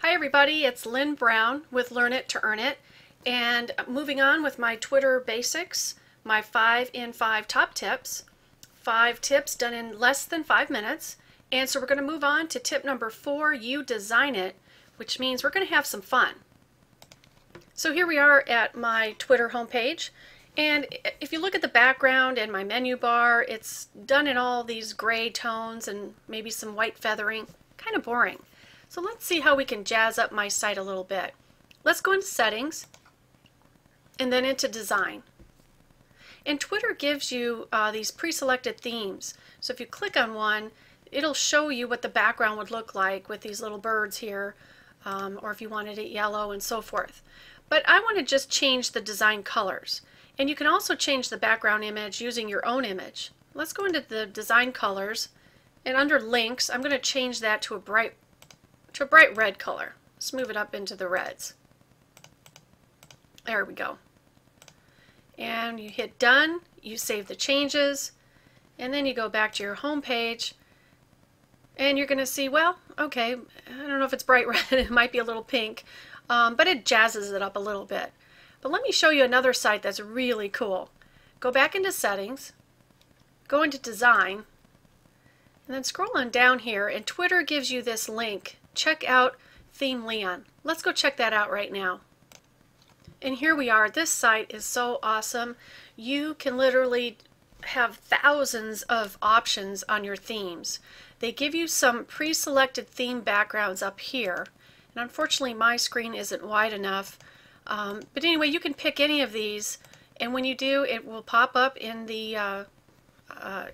Hi everybody, it's Lynn Brown with Learn It to Earn It, and moving on with my Twitter basics, my 5 in 5 top tips. 5 tips done in less than 5 minutes. And so we're going to move on to tip number 4, you design it, which means we're going to have some fun. So here we are at my Twitter homepage, and if you look at the background and my menu bar, it's done in all these gray tones and maybe some white feathering, kind of boring. So let's see how we can jazz up my site a little bit. Let's go into settings and then into design. And Twitter gives you these pre-selected themes. So if you click on one, it'll show you what the background would look like with these little birds here, or if you wanted it yellow and so forth. But I want to just change the design colors. And you can also change the background image using your own image. Let's go into the design colors, and under links I'm going to change that to a bright red color. Let's move it up into the reds. There we go. And you hit done, you save the changes, and then you go back to your home page, and you're going to see, well, okay, I don't know if it's bright red, it might be a little pink, but it jazzes it up a little bit. But let me show you another site that's really cool. Go back into settings, go into design, and then scroll on down here, and Twitter gives you this link. Check out ThemeLeon. Let's go check that out right now. And here we are. This site is so awesome. You can literally have thousands of options on your themes. They give you some pre-selected theme backgrounds up here. And unfortunately my screen isn't wide enough. But anyway, you can pick any of these, and when you do, it will pop up in the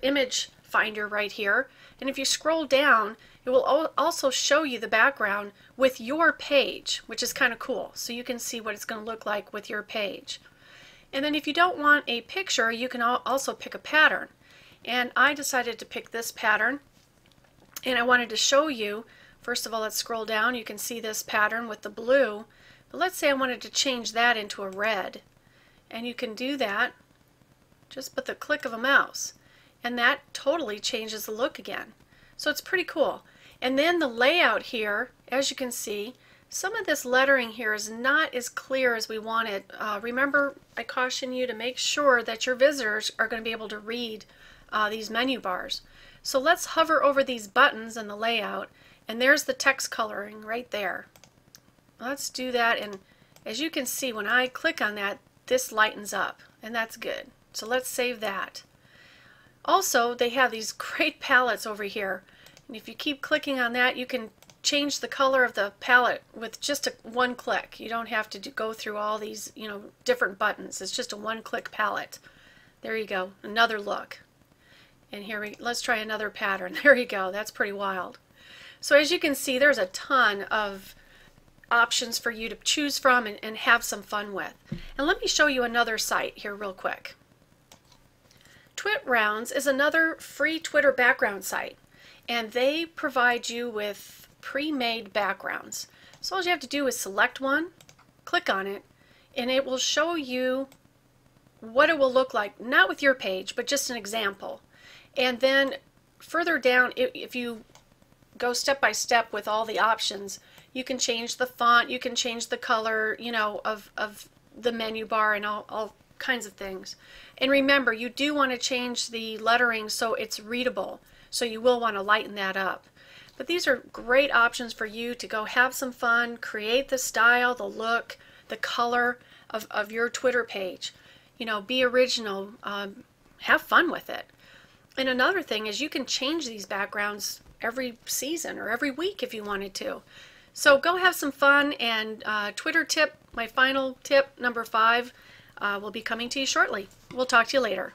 image finder right here. And if you scroll down, it will also show you the background with your page, which is kind of cool. So you can see what it's going to look like with your page. And then if you don't want a picture, you can also pick a pattern. And I decided to pick this pattern, and I wanted to show you, first of all, let's scroll down. You can see this pattern with the blue. But let's say I wanted to change that into a red. And you can do that just with the click of a mouse. And that totally changes the look again. So it's pretty cool. And then the layout here, as you can see, some of this lettering here is not as clear as we want it. Remember, I caution you to make sure that your visitors are going to be able to read these menu bars. So let's hover over these buttons in the layout, and there's the text coloring right there. Let's do that, and as you can see, when I click on that, this lightens up, and that's good. So let's save that. Also, they have these great palettes over here, and if you keep clicking on that, you can change the color of the palette with just one click. You don't have to go through all these, different buttons. It's just a one-click palette. There you go, another look. And here let's try another pattern. There you go. That's pretty wild. So as you can see, there's a ton of options for you to choose from and have some fun with. And let me show you another site here real quick. TwitRounds is another free Twitter background site, and they provide you with pre-made backgrounds. So all you have to do is select one, click on it, and it will show you what it will look like, not with your page, but just an example. And then further down, if you go step by step with all the options, you can change the font, you can change the color, of the menu bar and all kinds of things. And remember, you do want to change the lettering so it's readable, so you will want to lighten that up. But these are great options for you to go have some fun, create the style, the look, the color of your Twitter page. Be original, have fun with it. And another thing is you can change these backgrounds every season or every week if you wanted to. So go have some fun, and Twitter tip, my final tip, number 5, will be coming to you shortly. We'll talk to you later.